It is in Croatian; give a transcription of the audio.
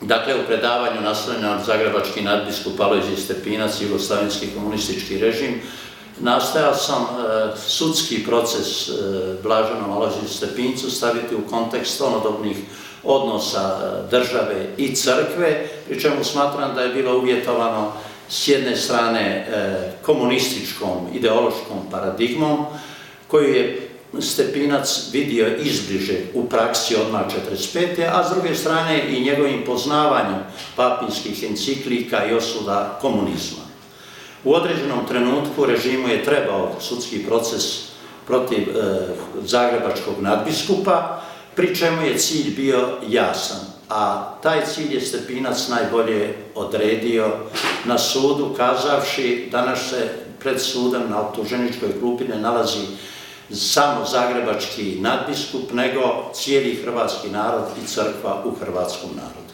Dakle, u predavanju naslovljenom na zagrebački nadbiskup Alojzije Stepinac i jugoslavenski komunistički režim, nastojao sam sudski proces blaženom Alojziju Stepincu staviti u kontekst onodobnih odnosa države i crkve, pri čemu smatram da je bilo uvjetovano s jedne strane komunističkom ideološkom paradigmom, koju je Stepinac vidio izbliže u praksi odmah 1945. a s druge strane i njegovim poznavanjem papinskih enciklika i osuda komunizma. U određenom trenutku režimu je trebao sudski proces protiv zagrebačkog nadbiskupa, pri čemu je cilj bio jasan, a taj cilj je Stepinac najbolje odredio na sudu, kazavši da naš se pred sudom na optuženičkoj klupi ne nalazi samo zagrebački nadbiskup, nego cijeli hrvatski narod i crkva u hrvatskom narodu.